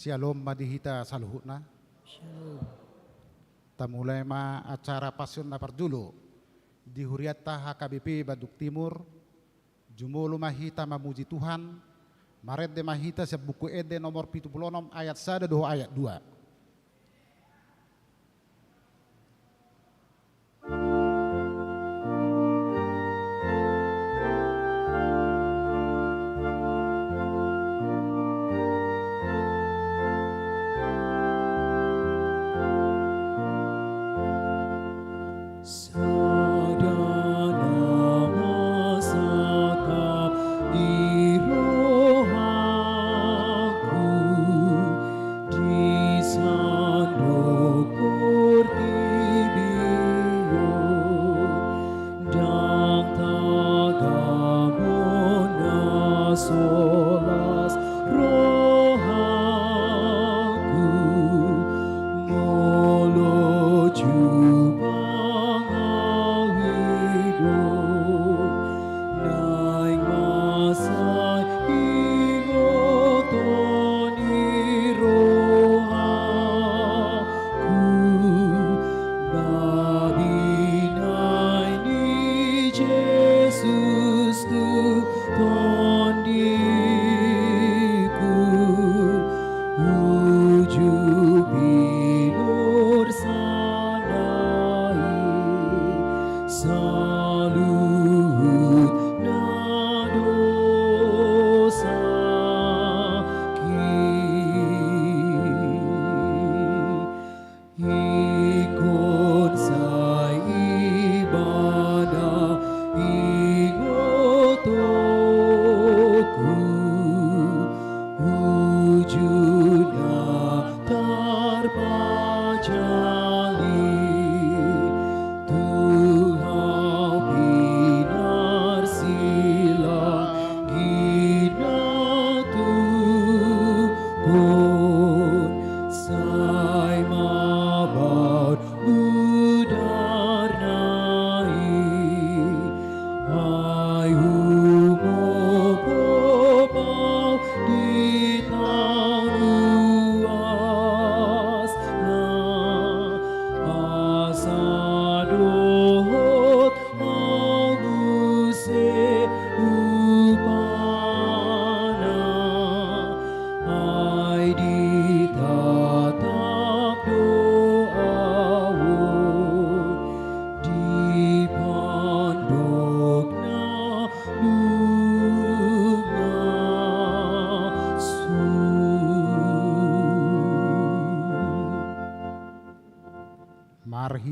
Shalom madihita saluhutna. Shalom. Tamulai ma acara pasion na parjulo. Di Huriata HKBP Baduk Timur. Jumolo mahita mamuji Tuhan. Maret de mahita sa buku Ede nomor 76 ayat 1 2 ayat 2.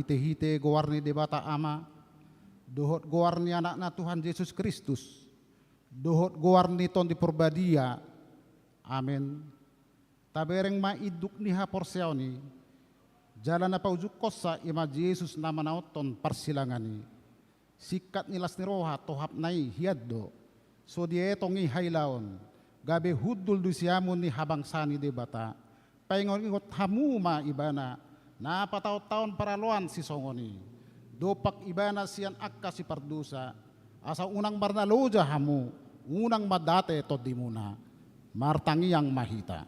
Hite-hite gowarni debata ama, dohot gowarni anakna Tuhan Yesus Kristus, dohot gowarni ton di perbadia, amin. Tabereng ma iduk niha porseoni, jalan apa ujuk kosa ima Yesus nama nauton persilangani, sikat nilas ni roha tohap nai hiaddo, so dietongi hailaon, gabe hudul dusiamun ni habang sani debata, paingon ingot hamu ma ibana, na patao-taon paraluan si songoni dopak ibana sian akka si pardusa asa unang barnaloja hamu unang madate to dimuna martangi yang mahita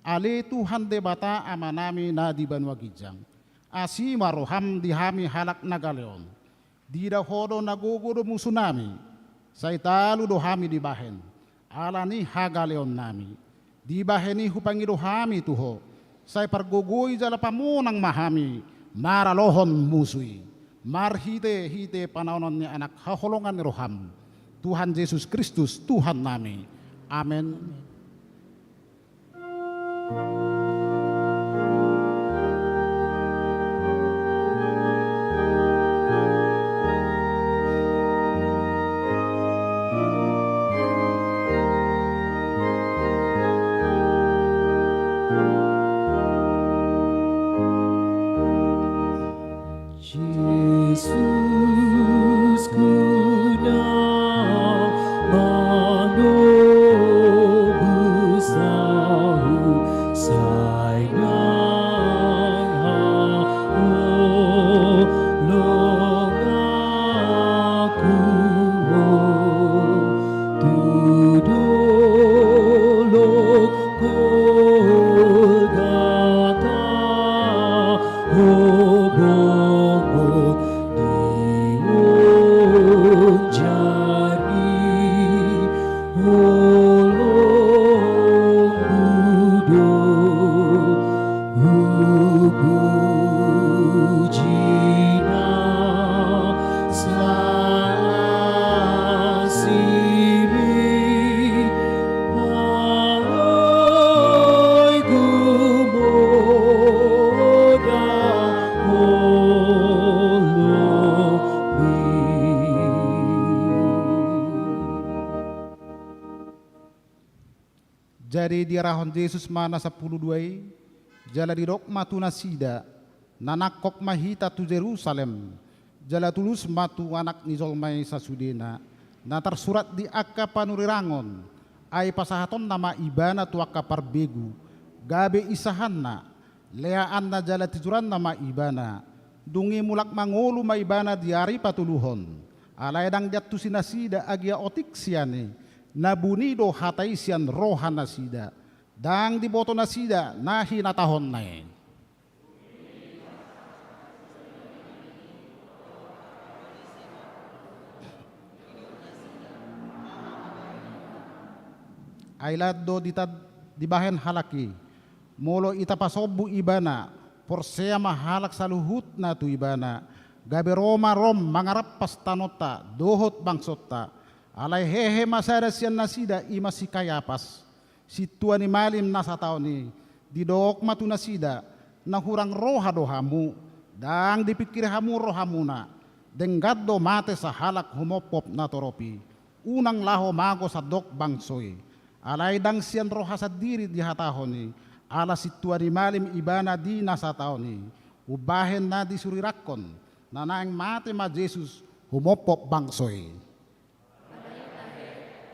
ali Tuhan debata amanami na di banwagijang asi maroham dihami halak nagaleon dida hodo nagugudo musunami saitalu dohami dibahen alani hagaleon nami dibaheni hupangido hami tuho say pargugoy jala pamunang mahami maralohon musui marhite panaunan ni anak haholongan ni roham Tuhan Yesus Kristus Tuhan nami amin. Jesus kuna mano busau sa Jadi dirahon Yesus mana 10 jala didok matu nasida nanakok mahita tu Jerusalem jala tulus matu anak nizolmai sasudena na tersurat di akka panurirangon ay pasahaton nama ibana tu akka parbegu gabe isahanna leaan na jala tijuran nama ibana dungi mulak mangolu maibana diari patuluhon alaydang jattu sinasida agia otik siane nabunido hatai sian rohan nasida dang diboto nasida nahi natahon nae ailad do di bahen halaki molo itapasobu ibana porsea mahalak saluhut na tu ibana gabe Roma rom mangarap pastanota dohot bangsota alay hehe masada sian nasida imasi kayapas si tuani malim nasa tao ni didok matu nasida na hurang roha dohamu dang dipikir hamu rohamuna denggad do mate sa halak humopop na toropi unang laho mago sa dok bangsoy alay dang sian roha sa diri di hatahon ni ala si tuani malim ibana di nasa tao ni ubahen na di surirakon na naeng mate ma Jesus humopop bangsoy. Alay tahe,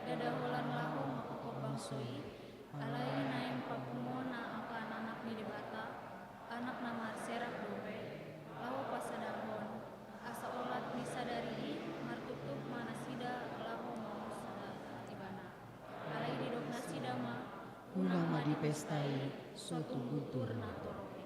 dadahulan lahu makupop bangsoy. Alay naeng papumo na angka anak ni dibata, anak na marserak dobe. Lahu pasadahon, asa olat ni sadari, martutup manasida lahu mamusada ibana. Alay didok nasida ma, Unang madipestai, suatu guntur na torope.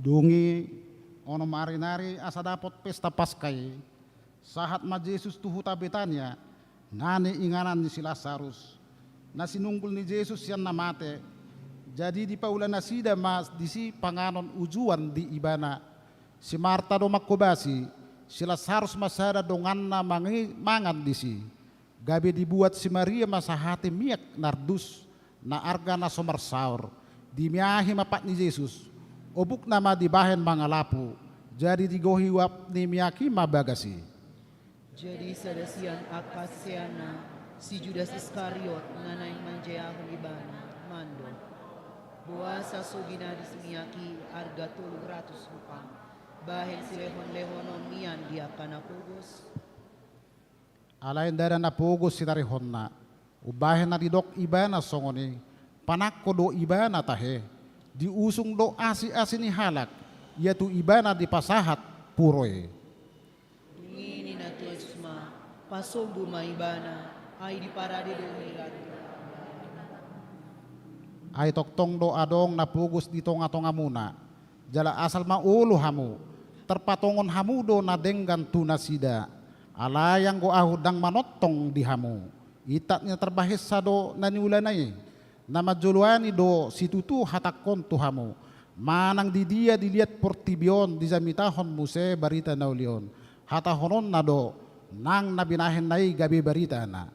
Dungi ono marinari asa dapot pesta paskay sahat ma Jesus tuhuta Betania nani inganan ni si Lazarus na sinunggul ni Jesus yan namate jadi di paula nasida mas disi panganon ujuan di ibana si Marta do makubasi si Lazarus masada dongan na mangan disi gabi dibuat si Maria masahati miak nardus na arga na somarsaur dimiahi mapat ni Jesus obuk nama di bahen mangalapu jadi digohiwap ni miyaki mabagasi. Jadi sadasian akasiana si Judas Iskariot nanay manjayahong ibana mando. Buasa sugina di simiyaki arga 300 upang. Bahen si lehon-lehonon miyan dia kanapugos. Alain dara napugos si tarihon na ubahen na didok ibana songoni panakko do ibana tahe diusung do asi-asi ni halak yaitu ibana di pasahat puroy. Dungini na tuasma pasombu maibana ay di parade do hilat. Ay toktong do adong napugos di tonga-tonga muna jala asal maulo hamu terpatongon hamu do na denggan tunasida alayang go ahudang manotong di hamu itatnya terbahis sado naniulanay na majuluani do situtu hatakon tuhamu manang di dia dilihat portibion di zamitahon muse barita naulion hatahonon na do nang nabinahin nai gabi barita na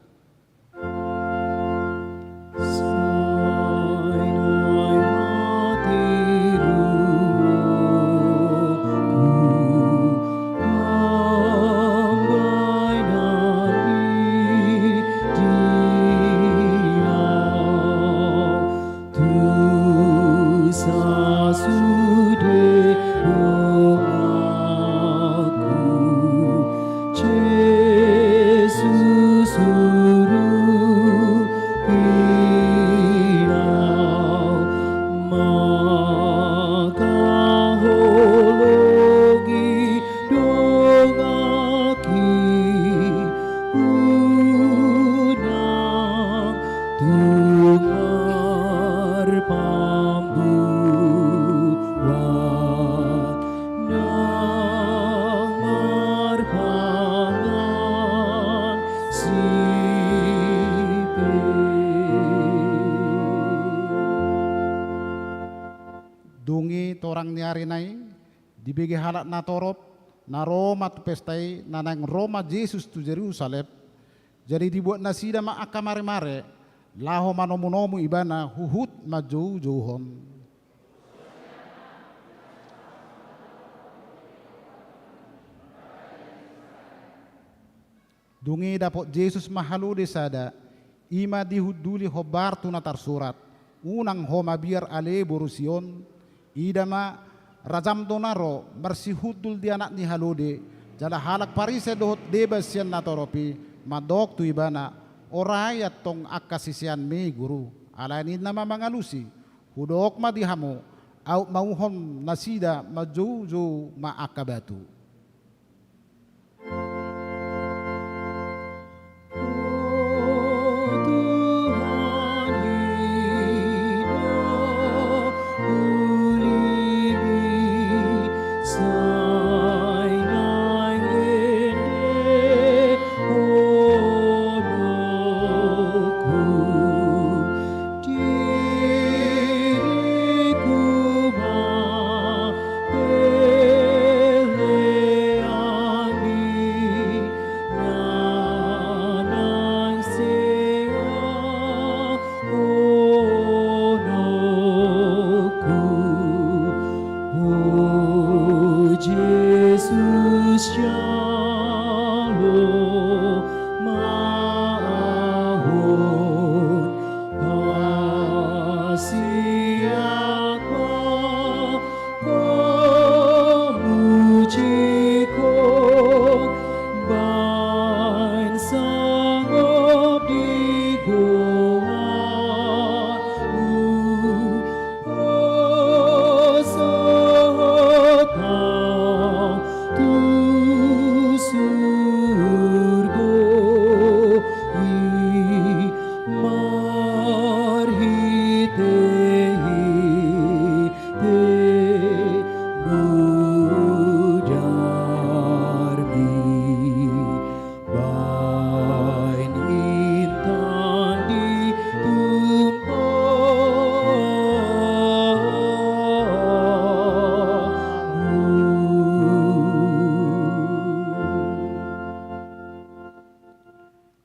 dungi torang niari nai dibagi halat na torop na Roma tu pestai na nang Roma Jesus tu Jerusalem. Jadi dibuat nasida ma akamare-mare laho manomu-nomu ibana huhut majou-jouhon. Dungi dapot Jesus mahalude sada ima dihuduli hobar tu natar surat unang homa biar ale borusion idama rajam donaro bersihudul di anak ni halude jala halak parise dohot debas sian natoropi madok tu ibana orayat tong akasisian me guru alani nama mangalusi hudok ma dihamu au mauhon nasida majou ma akabatu.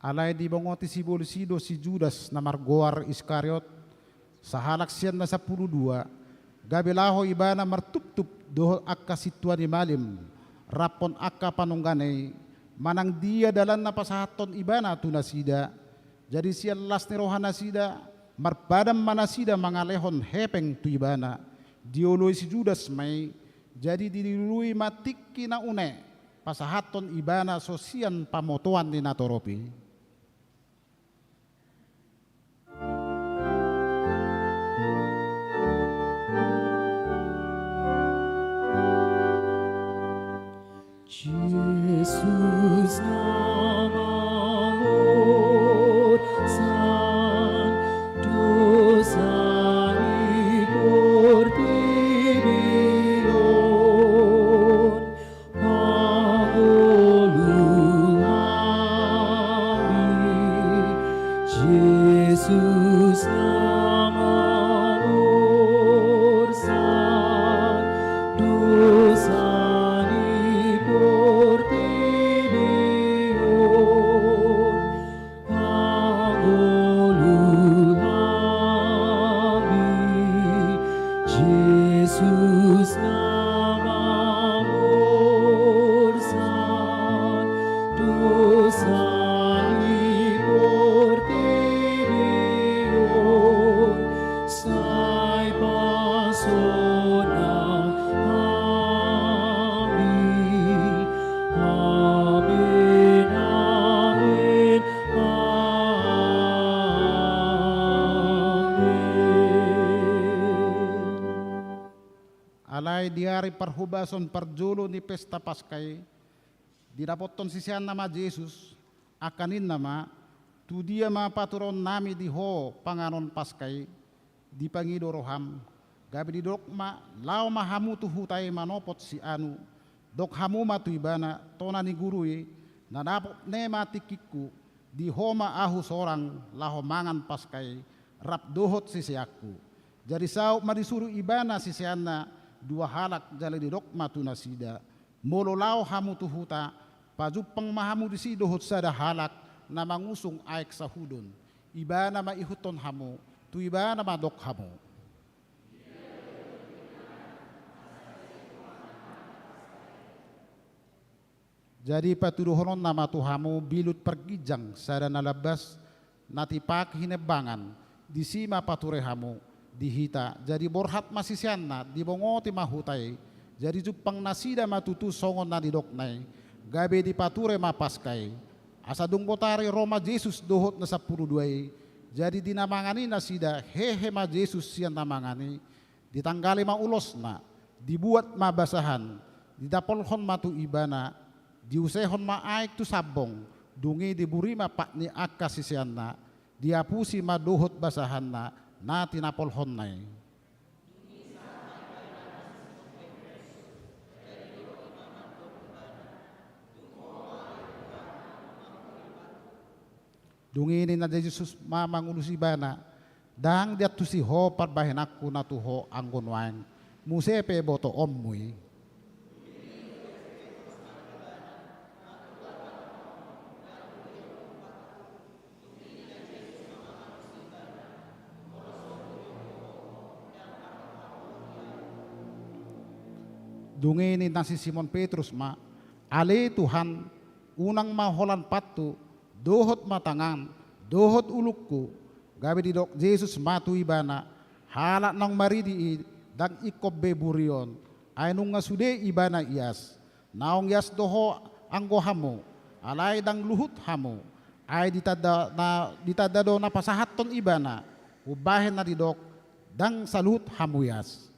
Alay di bangoti si Bolsido si Judas na Margoar Iskariot sahalak siyan na 12 gabilaho ibana martuptup doho akka sitwa ni malim rapon akka panungganay manang dia dalan na pasahaton ibana tu nasida jadi siyan las ni rohan nasida marpadam manasida mangalehon hepeng tu ibana dioloy si Judas may jadi dilului matiki na une pasahaton ibana sosian pamotuan ni natoropi. Jesus namamor santos ani por tirion pagoluami Jesus namamor santos ani por tirion pagoluami Jesus namamor santos ani por tirion sai pasona amin amin amin amin. Alay di hari parhubason parjulo ni pesta paskay didapoton sisian nama Jesus akanin nama tu dia mapaturon nami di ho panganon paskay di pangido roham gabi di dok ma lao mahamu tu hutai manopot si anu dok hamu matu ibana tona ni gurui na dapot ne matikiku di homa ahu sorang laho mangan paskay rap dohot sisi aku Jadi sau madisuruh ibana sisianna dua halak jali di dok matu nasida. Molo lau hamu tuhuta pajupang mahamu disi dohut sada halak na mangusung aek sahudon. Ibana ma ihuton hamu tu ibana ma dok hamu. Jadi patuduhonon nama tuhamu bilut pergijang sada nalabas natipak hinebangan disima paturehamu dihita jadi borhat masisianna dibongoti mahutai jadi jupang nasida matutu songon na didoknai gabe di pature mapaskai asadung botari Roma Yesus dohot na 12 jadi dinamangani nasida hehe ma Yesus sian namangani ditanggali ma ulosna dibuat ma basahan didapolhon matu ibana diusehon ma aik tu sabong dungi diburi ma pakni akka sisianna diapusi ma dohot basahanna na tinapolhon nai. Dungi ni na Jesus ma mangulusi bana dang dia tu si ho parbahenakku na tu ho anggon waeng musepe boto ommui. Dungi ni nasi Simon Petrus ma ale Tuhan unang maholan patu dohot matangan dohot ulukku gabi di dok Jesus matu ibana halak nang maridi dang ikob beburion ay nung ngasude ibana ias naong yas doho anggo hamu alay dang luhut hamu ay ditada do na pasahaton ibana ubahen na di dok dang salut hamu yas.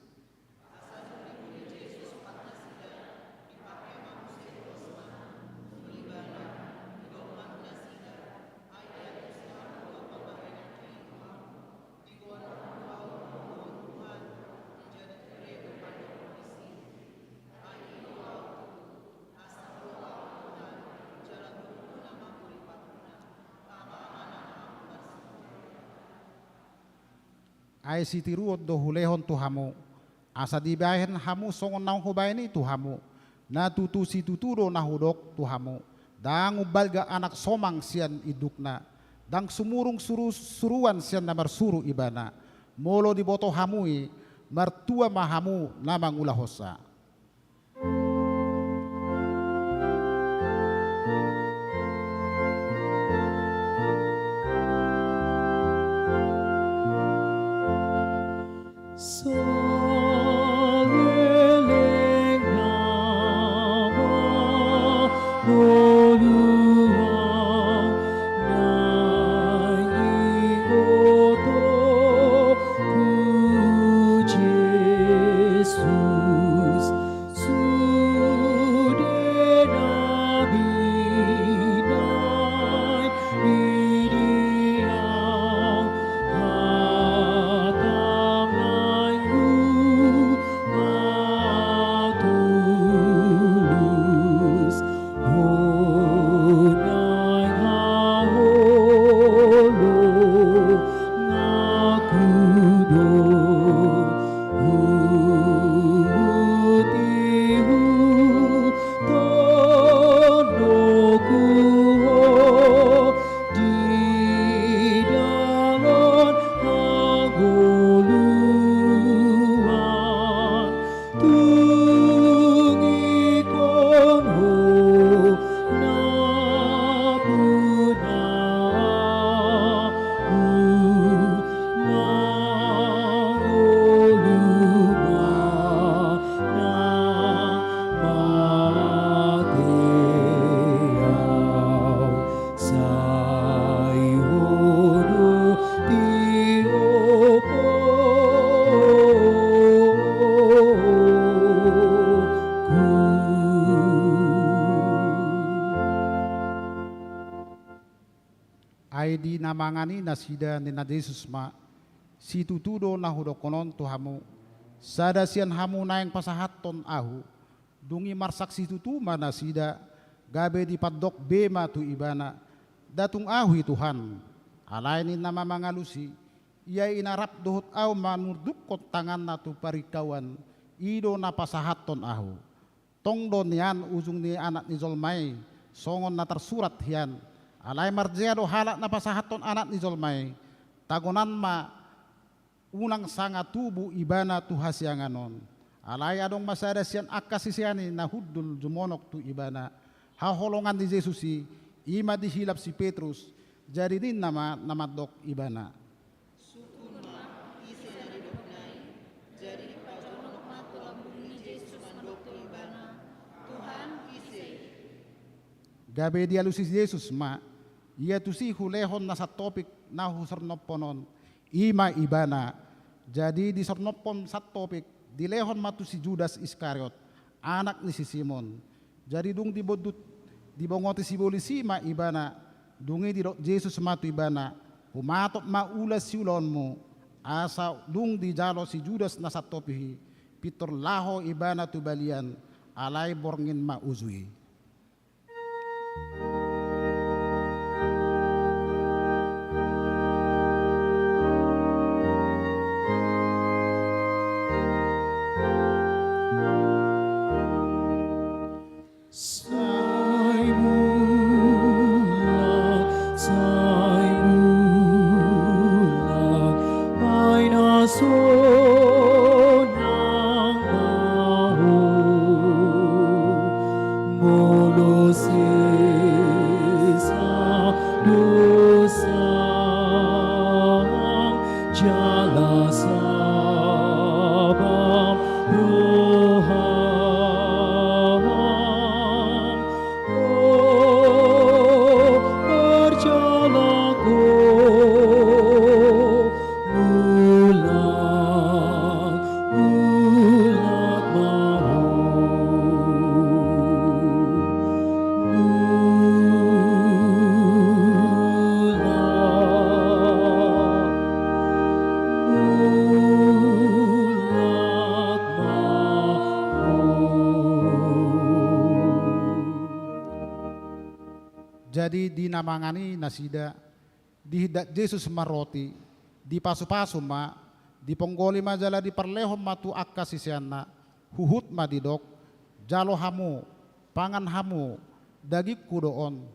Ay sitiruot do hulehon tu hamu asa dibahen hamu songon naung hubayni tu hamu na tutu si tuturo na hudok tu hamu dang ubalga anak somang sian idukna dang sumurung suruan sian na marsuru ibana molo di boto hamui martua mahamu na mangulahosa. Ay di namangani nasida ni na Jesus ma si tutudo na hudokonon tu hamu sada sian hamu naeng pasahaton ahu dungi marsak si tutu mana sida gabe di padok bema tu ibana datung ahu Tuhan alay ni nama mangalusi ia inarap dohot au manurduk kot tangan na tu parikawan ido na pasahaton ahu. Tong don yan ujung ni anak ni Zolmai songon na tersurat hian alai marjea do halak na pasahaton anak ni Zolmai tagonan ma unang sanga tubu ibana tu hasianganon alai adong masada sian akasisiani na huddul jumonok tu ibana haholongan di Yesusi ima dihilap si Petrus jadi din nama dok ibana. Gabe dia lusis Yesus ma ia tu si hulehon nasa topik na husarnoponon ima ibana jadi di sarnopon sat topik dilehon matu si Judas Iskariot anak ni si Simon jadi dung dibodut dibongoti si polisi ma ibana dungi di Yesus matu ibana humatot ma ulas si ulonmu asa dung di jalo si Judas nasa topihi pitor laho ibana tu balian alai borngin ma uzui. Jadi dinamangani nasida dihidat Yesus maroti di pasu-pasu ma di ponggoli majala di perlehom matu akka sisianna huhut madidok jalo hamu pangan hamu dagik kudoon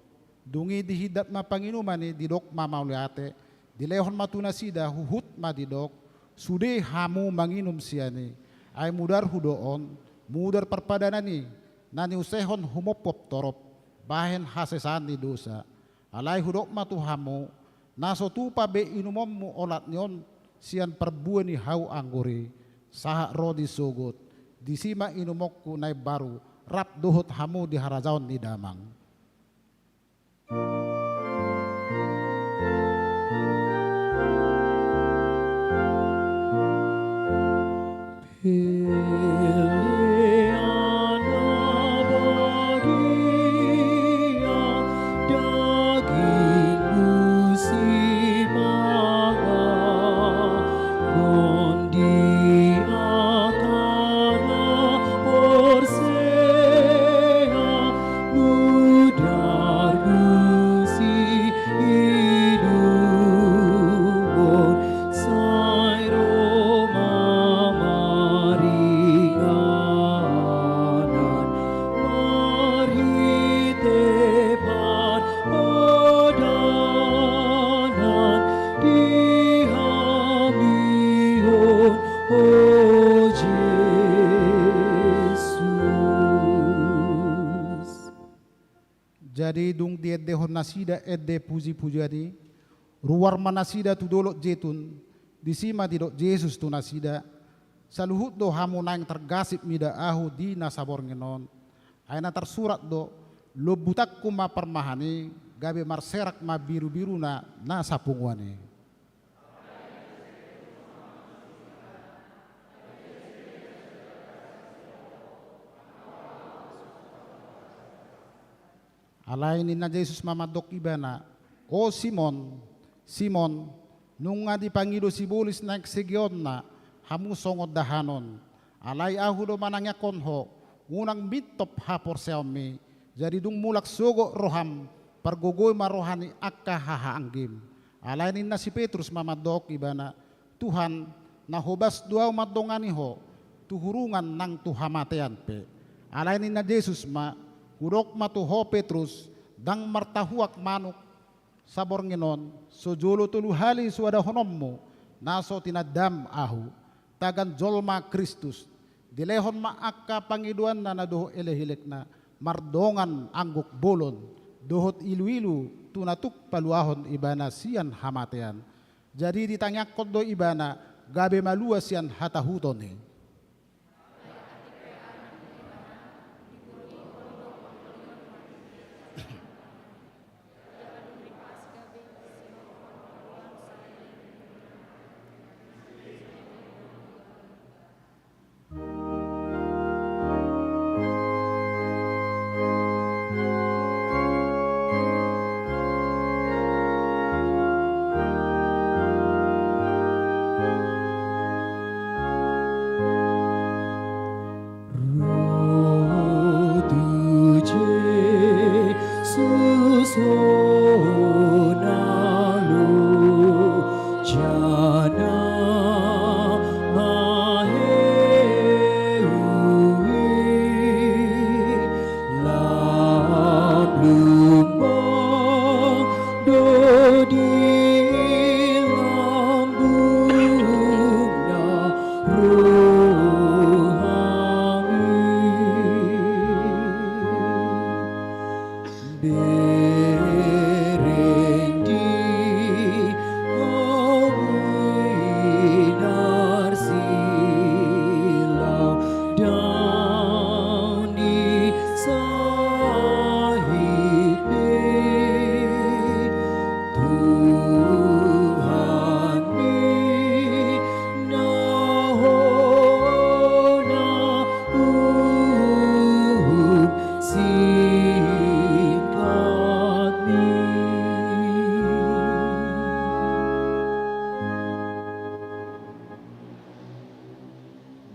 dungi dihidat ma panginumani didok ma mauliate di lehon matu nasida huhut madidok sude hamu manginum siani ay mudar hudoon mudar perpadanani nani usehon humopop torop bahen hasesan di dosa alai hudok matu hamu naso tupa be inumommu olat nyon sian perbuani hau angguri saha rodi sogot disima inumokku nai baru rap dohot hamu di harajaon di damang. Jadi dung dia dehon nasida edde puji-pujiani ruar manasida tu dolok jetun disima di dok Yesus tu nasida saluhut do hamu naing tergasip mida ahu di nasabor ngenon aina tersurat do lo butak kuma permahani gabe marserak ma biru-biru na sapungwane. Alai ni na Jesus mamadok ibana, o Simon, Simon, nung nga di pangido si bulis na eksegion na, hamu songod dahanon. Alay ahu do manangya konho, unang bitop hapor seomi, jadi dung mulak sugo roham, pergogoy marohani akka hahaanggim. Alainin na si Petrus mamadok ibana Tuhan nahobas dua madongani ho tuhurungan nang tuhamatayan pe. Alainin na Jesus hurok matuho Petrus dang martahuak manuk sabor nginon sojulo tuluhali suada honommo naso tinadam ahu tagan jolma Kristus dilehon maaka pangiduan na naduho elehilik na mardongan angguk bolon dohot ilu-ilu tunatuk paluahon ibana sian hamatean. Jadi ditanyak kodo ibana gabe malua sian hatahuton.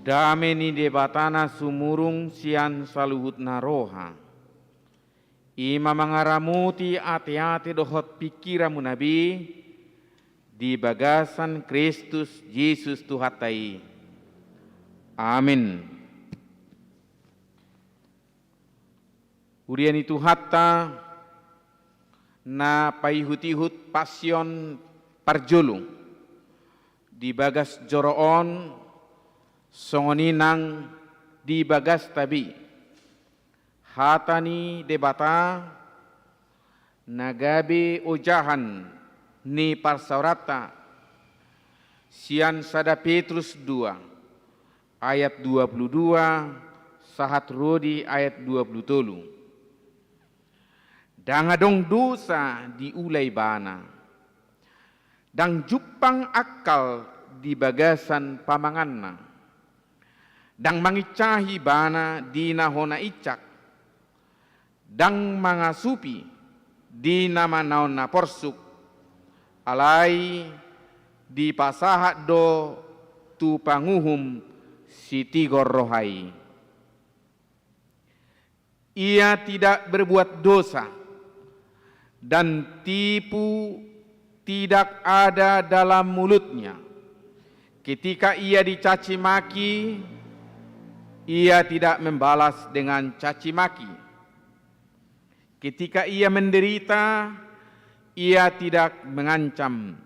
Dameni debatana sumurung sian saluhut naroha. Ima mangaramuti ati-ati dohot pikiramu nabi di bagasan Kristus Yesus Tuhatai. Amin. Uriani Tuhatta na paihut-ihut pasion parjulu di bagas joroon songoninang di bagas tabi hatani debata nagabe ujahan ni parsaurata sian sada Petrus 2 ayat 22 sahat rodi ayat 23 dangadong dosa diulai bana dang jupang akal di bagasan pamanganna dang mangicahi bana di nahona icak dang mangasupi di nama naon na porsuk alai di pasahat do tu panguhum si tigor rohai. Ia tidak berbuat dosa dan tipu tidak ada dalam mulutnya. Ketika ia dicaci maki, ia tidak membalas dengan caci maki. Ketika ia menderita, ia tidak mengancam,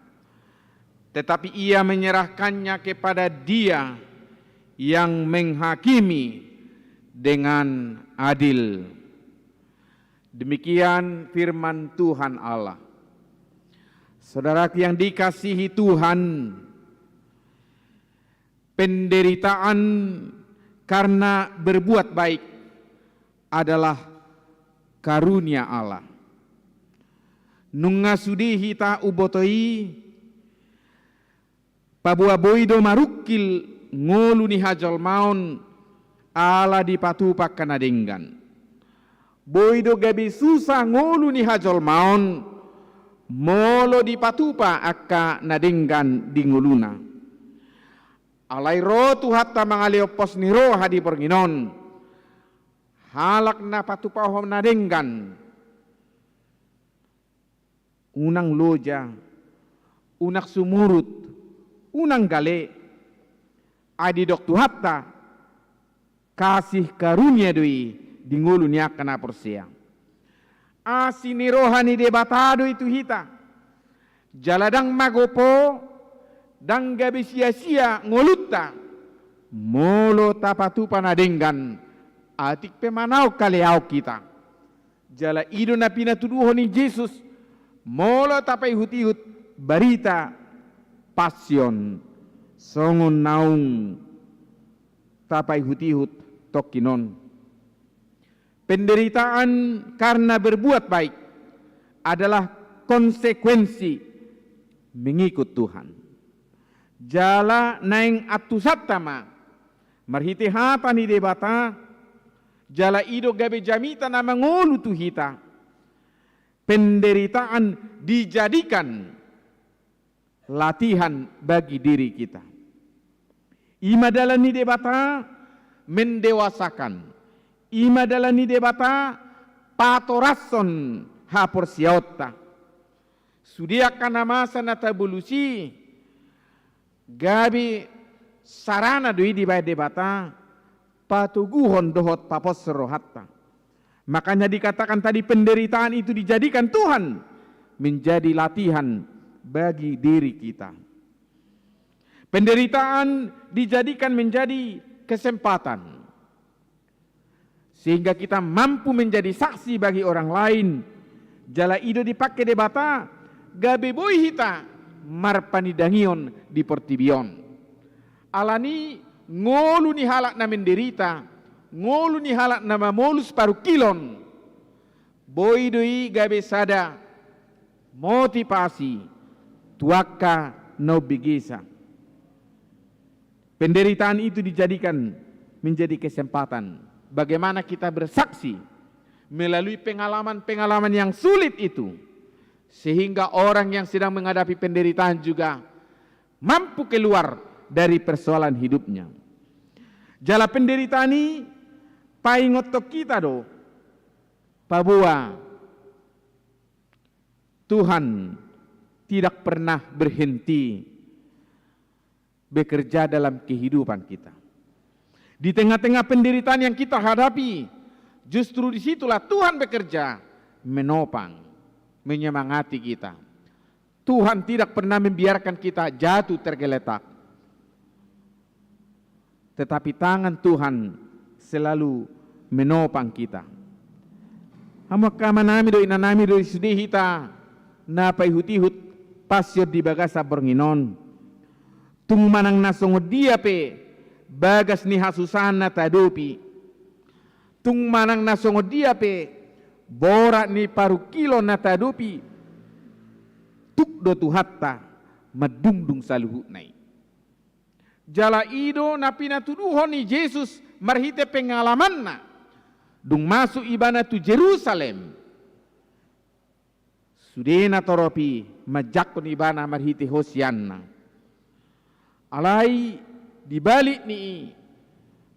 tetapi ia menyerahkannya kepada Dia yang menghakimi dengan adil. Demikian firman Tuhan Allah. Saudara yang dikasihi Tuhan, penderitaan karena berbuat baik adalah karunia Allah. Nunga sudihi ta ubotoi pabua boido marukil ngolu ni hajal maun ala di patupak kanadenggan. Boido gabi susah ngolu ni hajal maun molo di patupa akka nadenggan di nguluna. Alai rotu hatta mangalio pos ni roha di perginon. Halak na patupahom nadenggan. Unang loja unak sumurut, unang gale, adi doktu hatta, kasih karunia doi, di ngulu niakan aporsia. Asini rohani debatado itu hita, jaladang magopo, dang gabi sia-sia ngolutta, molo tapatu panadenggan, atik pemanau kaleau kita. Jala ido na pinatuduho ni Jesus, molo tapai hut-ihut barita passion, songon naung tapai hut-ihut tokinon. Penderitaan karena berbuat baik adalah konsekuensi mengikut Tuhan. Jala naing atusatama marhiti hata ni debata, jala ido gabe jamita na mangolu tuhita. Penderitaan dijadikan latihan bagi diri kita. Ima dalam ni debata mendewasakan. Ima dalam ni debata patorason hapor siota. Sudiakan masa nata bulusi gabi sarana doi di bay debata patuguhon dohot papos rohatta. Makanya dikatakan tadi penderitaan itu dijadikan Tuhan menjadi latihan bagi diri kita. Penderitaan dijadikan menjadi kesempatan sehingga kita mampu menjadi saksi bagi orang lain. Jala ido dipakai debata gabe boy hita marpanidangion di portibion. Alani ngolu ni halak na menderita, ngolu ni halak na mamolus paru kilon. Boy doi gabe sada motivasi tuaka no bigisa. Penderitaan itu dijadikan menjadi kesempatan bagaimana kita bersaksi melalui pengalaman-pengalaman yang sulit itu, sehingga orang yang sedang menghadapi penderitaan juga mampu keluar dari persoalan hidupnya. Jala penderitaan ini paingotok kita do, bahwa Tuhan tidak pernah berhenti bekerja dalam kehidupan kita. Di tengah-tengah penderitaan yang kita hadapi, justru disitulah Tuhan bekerja, menopang, menyemangati kita. Tuhan tidak pernah membiarkan kita jatuh tergeletak. Tetapi tangan Tuhan selalu menopang kita. Hamakka manami do inanami do sudihita na paihut-ihut pasyo di bagasa bornginon. Tung manang nasongod dia pe bagas ni hasusan na tadupi. Tung manang nasongod dia pe bora ni parukilo na tadupi. Tuk do tuhatta madungdung saluhu nai. Jala ido na pinatuduhon ni Jesus marhite pengalaman na dung masuk ibana tu Jerusalem. Sudena toropi majakon ibana marhite Hosianna. Alai dibalik ni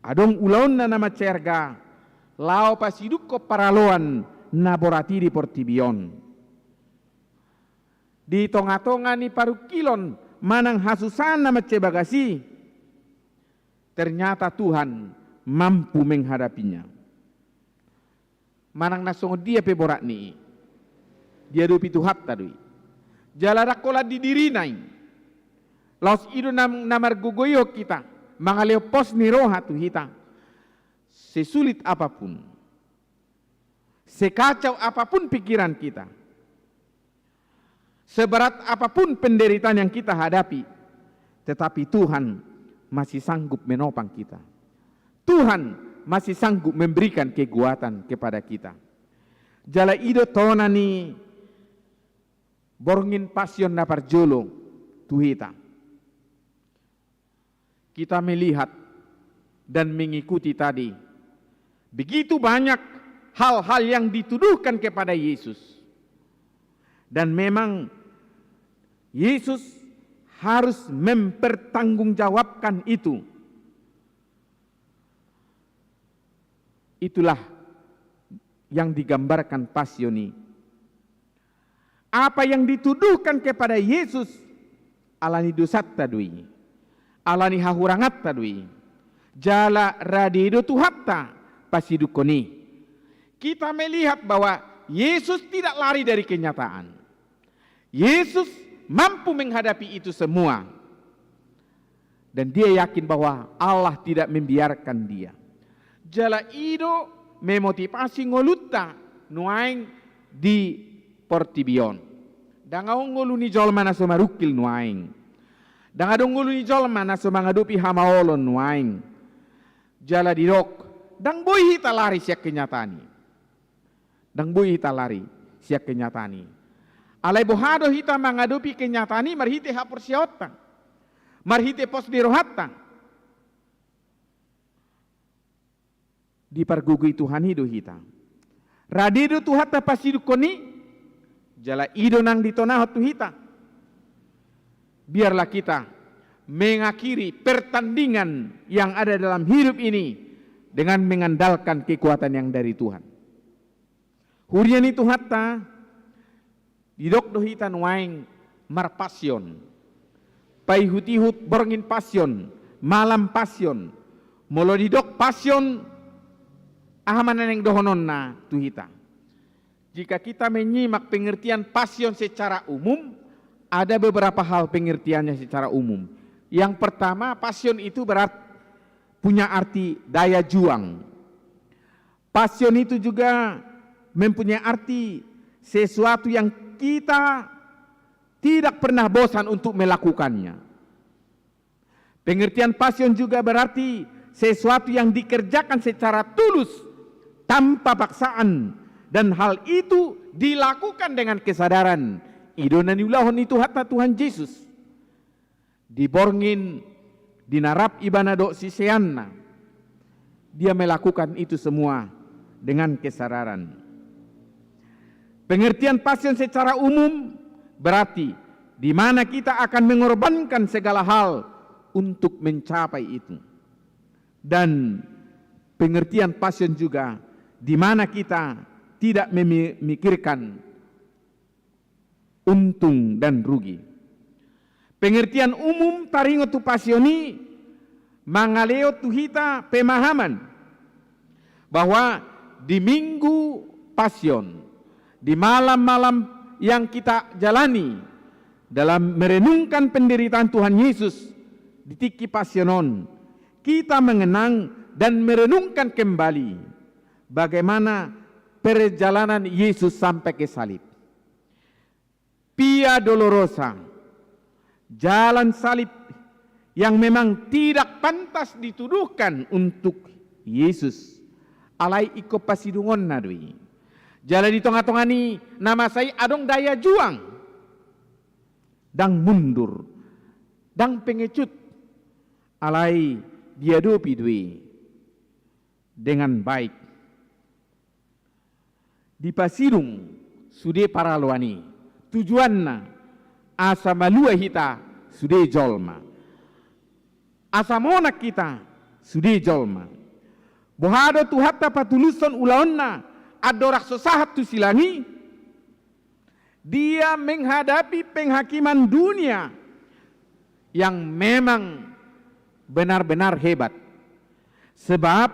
adong ulaon na nama cerga lao pasiduk ko paraloan na borati di portibion. Di tonga-tonga ni parukilon manang hasusan nama cebagasi, ternyata Tuhan mampu menghadapinya. Manang nasong dia pe borak ni dia dupi tuhat tadui jalarak kola didirinai. Laos ido namar gugoyo kita, mangaleo pos ni roha tu hita. Sesulit apapun, sekacau apapun pikiran kita, seberat apapun penderitaan yang kita hadapi, tetapi Tuhan masih sanggup menopang kita. Tuhan masih sanggup memberikan kekuatan kepada kita. Jala ido tona ni borngin pasion na parjolo tuhita. Kita melihat dan mengikuti tadi begitu banyak hal-hal yang dituduhkan kepada Yesus. Dan memang Yesus harus mempertanggungjawabkan itu. Itulah yang digambarkan pasioni. Apa yang dituduhkan kepada Yesus alani dosat tadui, alani hahurangat tadui, jala radido tuhatta pasidukoni. Kita melihat bahwa Yesus tidak lari dari kenyataan. Yesus mampu menghadapi itu semua. Dan dia yakin bahwa Allah tidak membiarkan dia. Jala ido memotivasi ngolutta nuaing di portibion. Dangau ngoluni jolma na somarukil nuaing. Dangadong ngoluni jolma na somangadupi hamaolon nuaing. Jala dirok. Dang boy hita lari siya kenyatani. Dang boy hita lari siya kenyatani. Alay bohado hita mangadupi kenyatani marhite hapur siotang. Marhite pos dirohatang. Dipargugui Tuhan hidup hita. Radido tuhata pasidu koni. Jala ido nang ditonahot tu hita. Biarlah kita mengakhiri pertandingan yang ada dalam hidup ini dengan mengandalkan kekuatan yang dari Tuhan. Hurian itu hatta didok dohita nuaing marpasion. Paihut-ihut borngin pasion, malam pasion, molo didok pasion, ahamanan yang dohonon na tuhita. Jika kita menyimak pengertian pasion secara umum, ada beberapa hal pengertiannya secara umum. Yang pertama, pasion itu punya arti daya juang. Pasion itu juga mempunyai arti sesuatu yang kita tidak pernah bosan untuk melakukannya. Pengertian pasion juga berarti sesuatu yang dikerjakan secara tulus, tanpa paksaan, dan hal itu dilakukan dengan kesadaran. Idonan ulahon itu hatta Tuhan Yesus. Diborngin, dinarap ibanado siseanna. Dia melakukan itu semua dengan kesadaran. Pengertian pasion secara umum berarti di mana kita akan mengorbankan segala hal untuk mencapai itu. Dan pengertian pasion juga di mana kita tidak memikirkan untung dan rugi. Pengertian umum taringo tu pasioni mangaleo tu hita pemahaman bahwa di minggu pasion, di malam-malam yang kita jalani dalam merenungkan penderitaan Tuhan Yesus di tiki pasionon, kita mengenang dan merenungkan kembali bagaimana perjalanan Yesus sampai ke salib. Via Dolorosa, jalan salib yang memang tidak pantas dituduhkan untuk Yesus. Alai iko pasidungon nadui. Jalan di tengah-tengah ini nama saya adong daya juang. Dang mundur. Dang pengecut. Alai diadopi dui. Dengan baik. Di pasidung sude para luani. Tujuanna asa malua hita sude jolma. Asa monak kita sude jolma. Bohado tuhata patuluson ulaonna adorak sosahat tu silangi, dia menghadapi penghakiman dunia yang memang benar-benar hebat. Sebab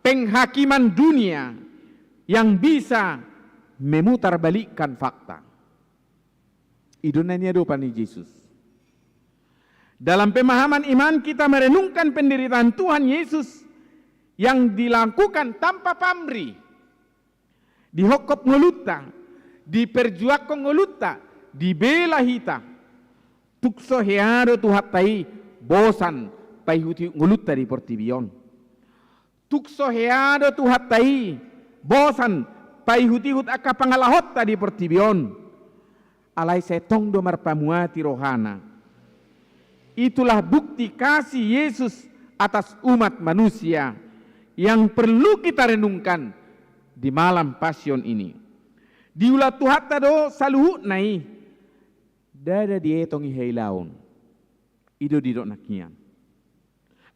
penghakiman dunia yang bisa memutarbalikkan fakta. Idunanya dopani Yesus. Dalam pemahaman iman kita merenungkan penderitaan Tuhan Yesus yang dilakukan tanpa pamrih. Dihokop ngolutta, diperjuangkan ngolutta, dibela hita. Tukso heado tuhatai bosan paihuti ngolutta di portibion. Tukso heado tuhatai bosan paihuti hut aka pangalahotta di portibion. Alai setong do marpamuati rohana. Itulah bukti kasih Yesus atas umat manusia yang perlu kita renungkan di malam pasion ini. Diulah Tuhan tado saluhu nai dada dietongi heilaun ido didok nakian.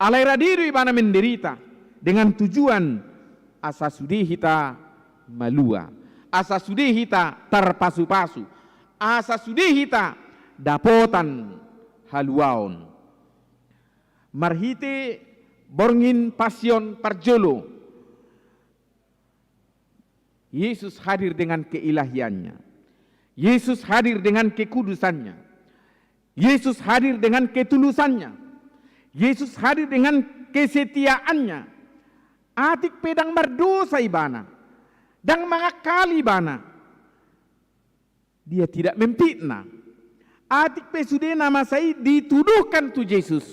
Alai radiru ibana menderita dengan tujuan asa sudi hita malua, asa sudi hita terpasu-pasu, asa sudi hita dapotan haluaon. Marhite borngin pasion parjolo. Yesus hadir dengan keilahiannya. Yesus hadir dengan kekudusannya. Yesus hadir dengan ketulusannya. Yesus hadir dengan kesetiaannya. Atik pedang berdosa ibana. Dan mengakali bana. Dia tidak memfitnah. Atik pesude nama saya dituduhkan tu Yesus.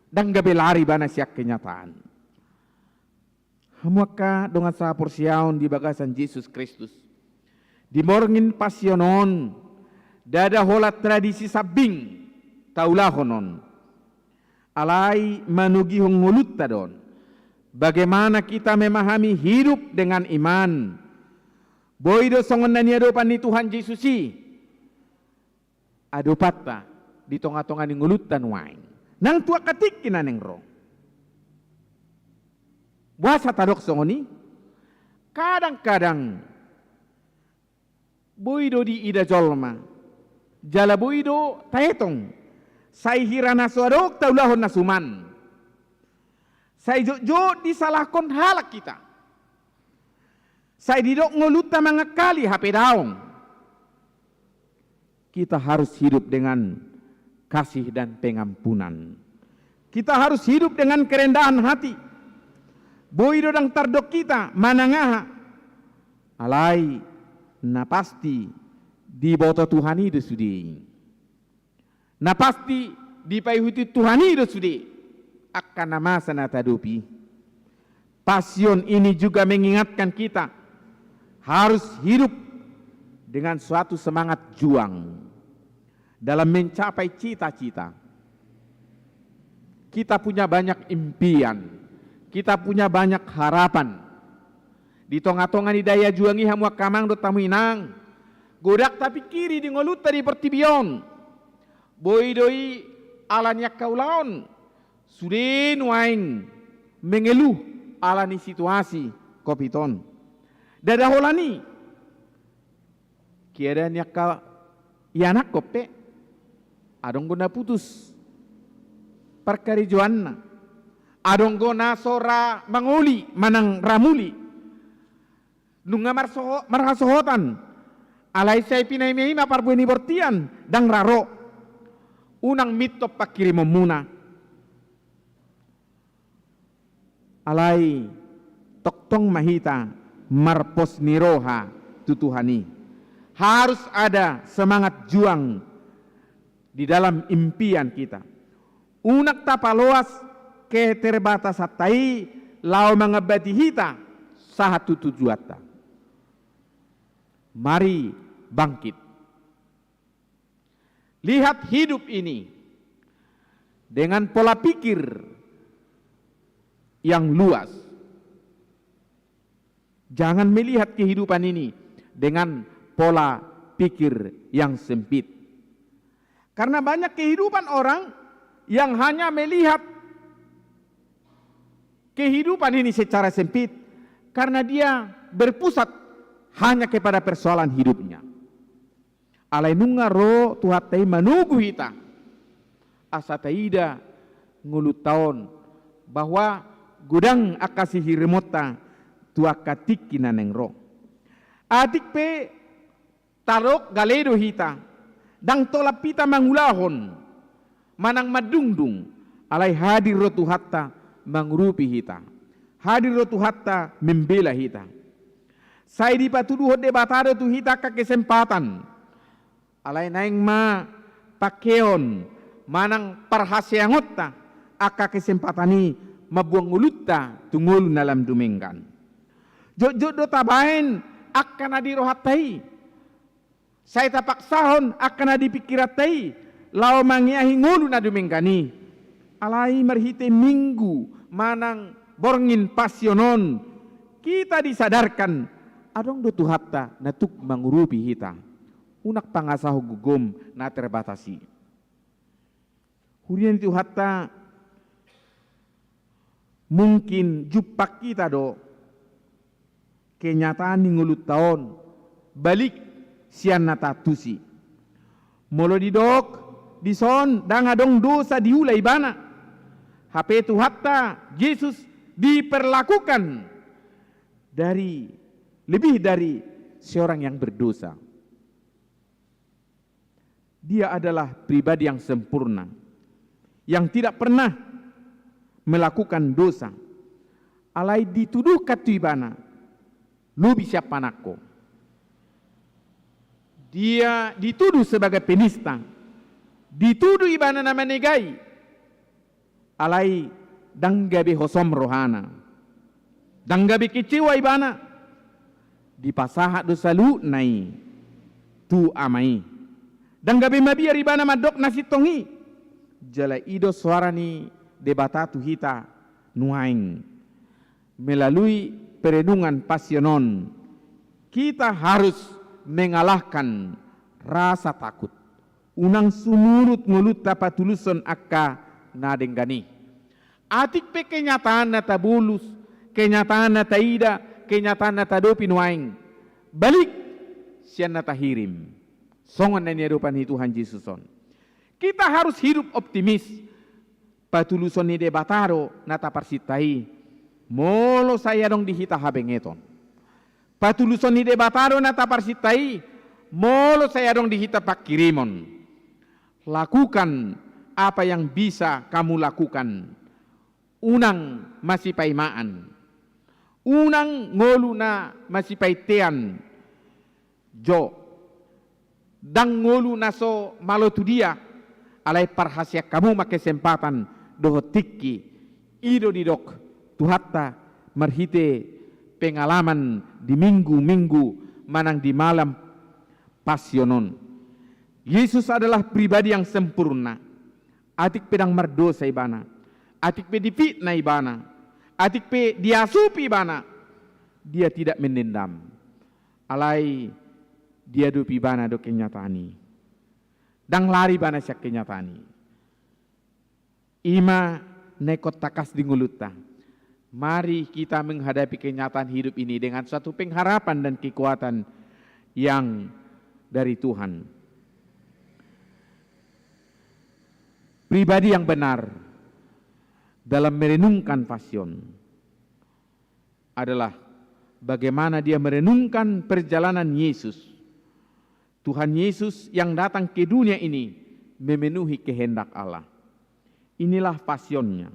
Dan gabelari bana siak kenyataan. Hamuaka dengan sa porsiaon di bagasan Yesus Kristus. Di morngin pasionon. Dada hola tradisi sabing. Taulahonon. Alai manugihong ngulut tadon. Bagaimana kita memahami hidup dengan iman. Boido songon nani adopan ni Tuhan Yesusi. Adopata di tonga-tonga ni ngulut dan wain. Nang tua katik kinaneng ro. Buasa tadok songoni. Kadang-kadang boido di ida jolma. Jala boido taetong. Sai hirana suadok taulahon nasuman. Sai jojo disalahkan halak kita. Sai didok ngoluta mangakali HP daong. Kita harus hidup dengan kasih dan pengampunan. Kita harus hidup dengan kerendahan hati. Boido dang tardok kita manangaha. Alai na pasti di bawah Tuhan itu sudi. Na pasti di payuti Tuhan itu sudi. Akan nama sana tadupi. Pasion ini juga mengingatkan kita harus hidup dengan suatu semangat juang dalam mencapai cita-cita. Kita punya banyak impian, kita punya banyak harapan. Di tonga-tonga ni daya juangi hamua kamang do tamu inang. Godak tapi kiri di ngolut tadi pertibion. Boy doi alanya kaulaon. Sudah nuaing mengeluh alani situasi kopiton. Dada holani. Kira nyaka yanak kope. Adong guna putus. Perkari juanna. Adong gona sora manguli manang ramuli. Nunga marhasohotan. Alay say pinay may maparbueni bortian. Dang raro. Unang mitop pakiri muna. Alay toktong mahita marpos niroha tutuhani. Harus ada semangat juang di dalam impian kita. Unak tapaloas keterbatasatai lau mangabati hita sahatu tujuata. Mari bangkit. Lihat hidup ini dengan pola pikir yang luas. Jangan melihat kehidupan ini dengan pola pikir yang sempit. Karena banyak kehidupan orang yang hanya melihat kehidupan ini secara sempit karena dia berpusat hanya kepada persoalan hidupnya. Alai nunga ro tuhatai manugu hita. Asa taida ngulut tahun bahwa gudang akasi hiremota tuakatik kinaneng ro. Adik pe tarok galedo hita. Dang tolapita mangulahon. Manang madungdung. Alai hadir ro tuhatta mangurupi hita. Hadir ro tuhatta membela hita. Saya dipatuduh debatado tu hita ka kesempatan. Alai naing ma pakeon manang parhasiangotta aka kesempatan ini mabuang ulutta tungul nalam dumenggan. Jod do tabain akan adirohatai. Saya tapaksahon akan adipikiratai. Lau mangiahi ngulu na dumenggani. Alai marhite minggu manang borngin pasionon. Kita disadarkan adong do tuhatta natuk mangurupi hita. Unak pangasaho gugum na terbatasi. Hurian itu hatta mungkin jupak kita do kenyataan ngulut tahun balik sian natatusi. Molo didok di son danga dong dosa diulai bana. HP tu hatta Yesus diperlakukan lebih dari seorang yang berdosa. Dia adalah pribadi yang sempurna, yang tidak pernah melakukan dosa. Alai dituduh katibana, lu bisa panako. Dia dituduh sebagai penista, dituduh ibana nama negai. Alai danggabe hosom rohana, danggabe kecewa ibana, dipasahat dosa lu nai, tu amai. Danggabe mabiar ibana madok nasi tongi, jala ido suarani debata tu hita nuaing. Melalui perenungan pasionon, kita harus mengalahkan rasa takut. Unang sumurut mulut tapa tuluson akka nadenggani. Atik pe kenyataan nata bulus, kenyataan nata ida, kenyataan nata dopi nuaing. Balik sian nata hirim. Songon na niyarupan ni Tuhan Yesuson. Kita harus hidup optimis. Patuluson ni debataro nata parsitai. Molo saya dong dihita habengeton. Patuluson ni debataro nata parsitai. Molo saya dong dihita pakirimon. Lakukan apa yang bisa kamu lakukan. Unang masih paimaan. Unang ngolu na masih paitean. Jo. Dang ngolu naso malotu dia. Alai parhasia kamu make kesempatan dohotiki. Ido didok. Tuhatta merhite pengalaman di minggu-minggu manang di malam pasionon. Yesus adalah pribadi yang sempurna. Atik pedang merdosa ibana. Atik pe difitnah ibana. Atik pe diasupi ibana. Dia tidak menendam. Alai dia dupi ibana do kenyatani. Dang lari bana syak kenyatani. Ima nekot takas di nguluta. Mari kita menghadapi kenyataan hidup ini dengan suatu pengharapan dan kekuatan yang dari Tuhan. Pribadi yang benar dalam merenungkan pasion adalah bagaimana dia merenungkan perjalanan Yesus. Tuhan Yesus yang datang ke dunia ini memenuhi kehendak Allah. Inilah pasionnya.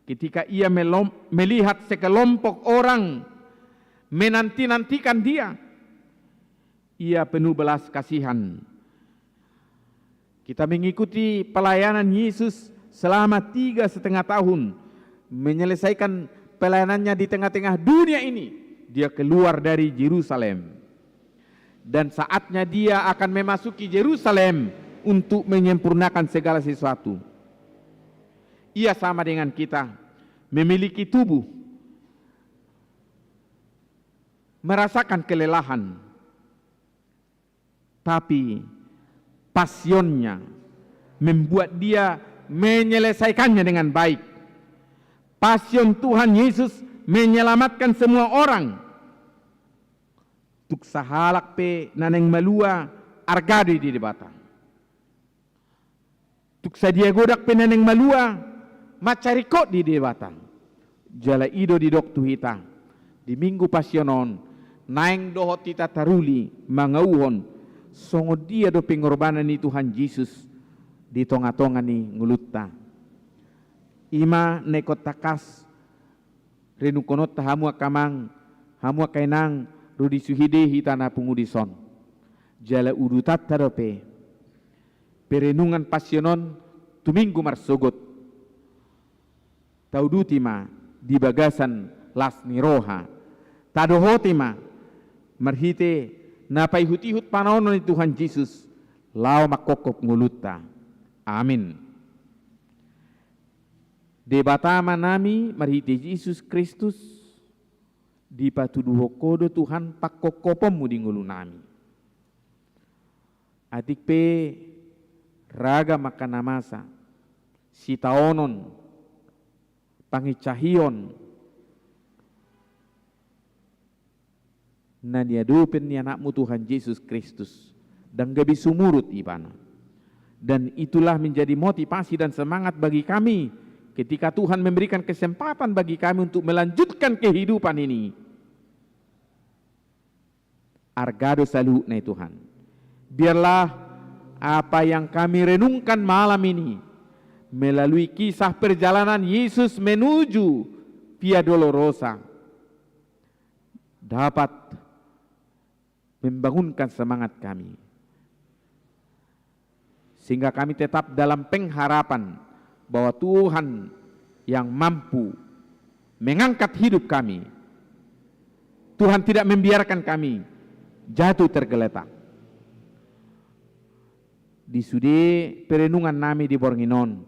Ketika ia melihat sekelompok orang menanti-nantikan dia, ia penuh belas kasihan. Kita mengikuti pelayanan Yesus selama 3,5 tahun, menyelesaikan pelayanannya di tengah-tengah dunia ini. Dia keluar dari Yerusalem, dan saatnya dia akan memasuki Yerusalem untuk menyempurnakan segala sesuatu. Ia sama dengan kita, memiliki tubuh, merasakan kelelahan, tapi pasionnya membuat dia menyelesaikannya dengan baik. Pasion Tuhan Yesus menyelamatkan semua orang. Tuk sahalak pe naneng malua argadi di debatang. Tuk sadia godak pe naneng malua macarikot di debatang. Jala ido di dok tuhita. Di minggu pasionon naeng dohot tita taruli mangauhon songo dia do pengorbanan ni Tuhan Yesus di tonga-tonga ni ngulutta. Ima nekot takas renukonot hamua kamang hamua kainang rudi suhide hitana pungudison. Jala urutat tarope perenungan pasionon tuminggu marsogot. Taudutima di bagasan lasni roha. Tadohotima marhite napai hutihut panono ni Tuhan Yesus lao makokop nguluta. Amin. Debatama nami marhite Yesus Kristus di patuduho kodo Tuhan pakokopomu di ngulu nami. Adik pe raga makanamasa sitaonon pangicahion na niadupin ni anakmu Tuhan Yesus Kristus dan gabi sumurut ibana Dan itulah menjadi motivasi dan semangat bagi kami ketika Tuhan memberikan kesempatan bagi kami untuk melanjutkan kehidupan ini. Argado salutna Tuhan. Biarlah apa yang kami renungkan malam ini melalui kisah perjalanan Yesus menuju Via Dolorosa dapat membangunkan semangat kami, sehingga kami tetap dalam pengharapan bahwa Tuhan yang mampu mengangkat hidup kami. Tuhan tidak membiarkan kami jatuh tergeletak. Di sudi perenungan nami di Bornginon,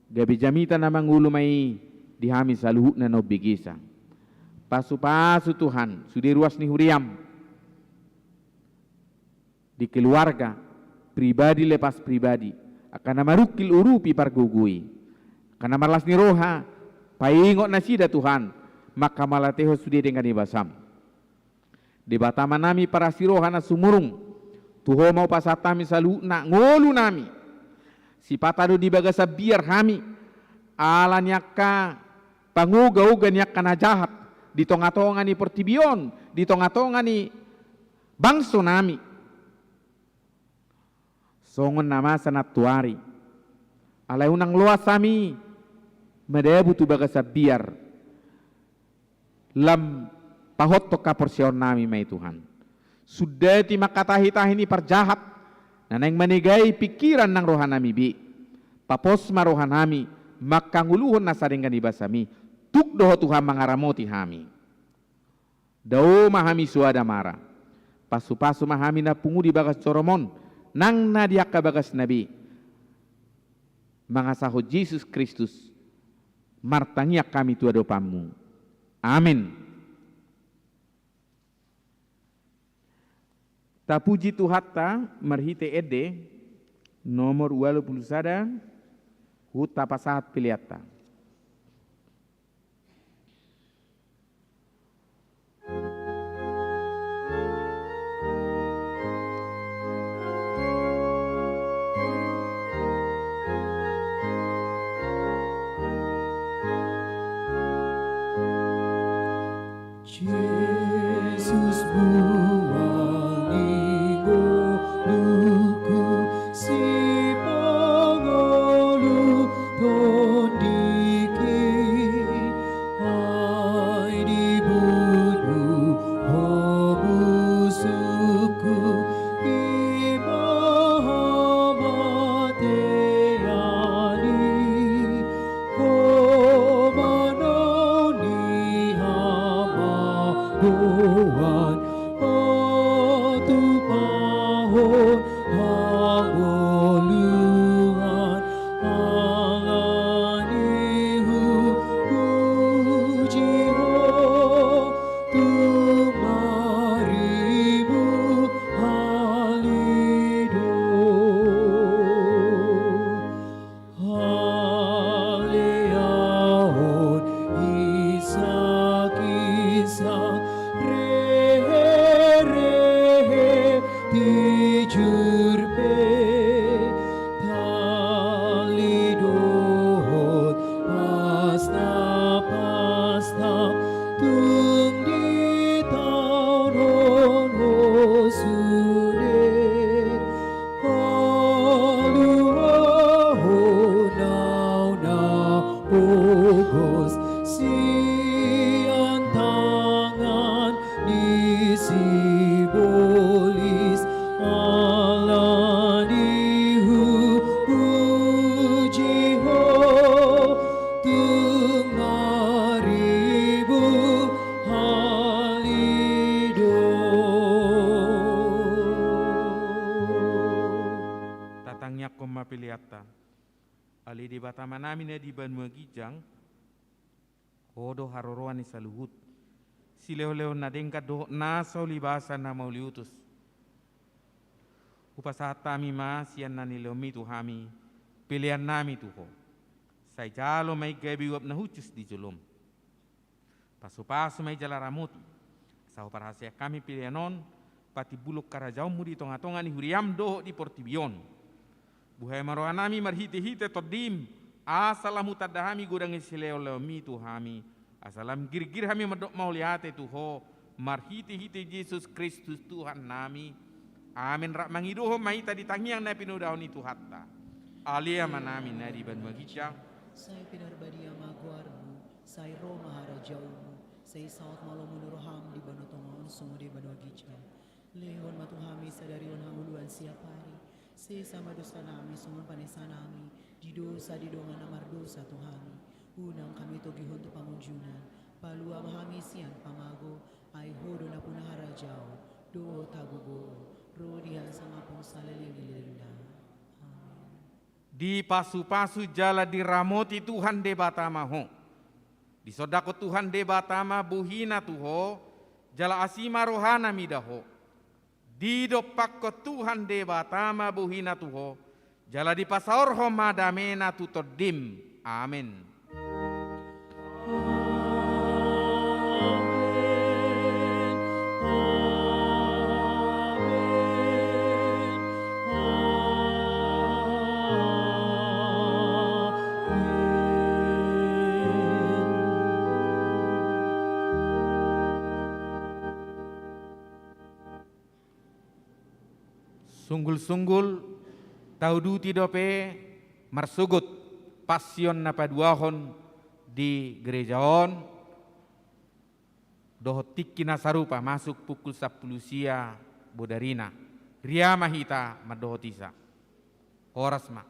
gabi jamita namang ulumai di hami saluhut na nobigisa. Pasu-pasu Tuhan, sudi ruas ni huriam, di keluarga, pribadi lepas pribadi, akan marukil urupi pargugui, akan marlas ni roha, paingot nasida Tuhan, maka malateho sudi dengan ibasam. Di batama nami para siroha na sumurung, tuho mau pasatami salu na ngolu nami, si patado di bagasa biar hami, ala nyaka panguga-uga nyaka na jahat, di tonga-tonga ni portibion, di tonga-tonga ni bangso nami. Songon nama sanat tuari, alay unang luas sami, medebu tu bagasa biar, lam pahot to kaporsion nami may Tuhan. Sudah ti makatahi-tahi ni parjahat, na nang manigay pikiran ng rohan nami bi. Papos marohan nami, makanguluhon na sa ringan ibasami, tukdoho Tuhan mangaramoti hami. Daw mahami suada mara, pasu-pasu mahami na pungudi bagas coromon, nang nadiak ka bagas nabi. Mga sahod Jesus Kristus, martangiak kami tuado pamu. Amin. Tapuji Tuhatta marhite ede nomor 21 huta pasahat piliata. Jesus buwangi ngoluku si pangolu tondiki ay diburu homusuku imahamateyani homanoni hamagoan atupahon hangoluan anganihu pujiho tumarimu halido haleahon isak-isak rehe-rehe tijurpe talidohon pasta-pasta tung di tahun hosude paluahon na pogos siang tangan di sibolis alanihu pujiho tumaribu halido. Tatangnya koma piliata, ali di batama namin na di Banua Gijang, kodo haroroan ni saluhut, sileo-leo na dengka do naso libasan na mauliutus. Upasahat tami ma siyan na nilomi tu hami, pilihan nami tuho. Say jalo may gabiwap na hutus di julum. Pasu-pasu may jalaramuti. Sa parahasya kami pilihanon, pati bulok karajaw mo di tonga-tonga ni huriam doho di portibion. Buhay marohanami marhiti-hiti todim. Asalamu tadahami gudang isileo leomi tuhami. Asalam gir-gir hami medok mau liate tuho. Marhiti-hiti Yesus Kristus Tuhan nami. Amin. Rak mangiduho mahita ditangiang na pinudahon itu hatta. Alia manami na di Banua Gicang. Say pinarbadia magwarmu, say Roma harajaumu, say saot malo menuroham di banotongon sumo di Banua Gicang. Lehon matuhami sadarion hauluan siapari. Say sama dosa nami sumun panesa nami, di dosa di dongan amar dosa tuhami. Unang kami to gihon to pangunjunan, palua mahami sian pamago, ay hodo na puna harajao, do tagubo, rodihan sama pun salilililila. Di pasu-pasu jala diramoti Tuhan de batama ho. Di sodako Tuhan de batama buhina tuho, jala asima rohana midaho. Di dopakko Tuhan de batama buhina tuho, jala di pasaorho madamena tutodim. Amin. Sunggul-sunggul tau duti dope marsugut pasion napa duahon di gerejaon doho tikki nasarupa masuk pukul 10 sia bodarina ria mahita madoho tisa horas ma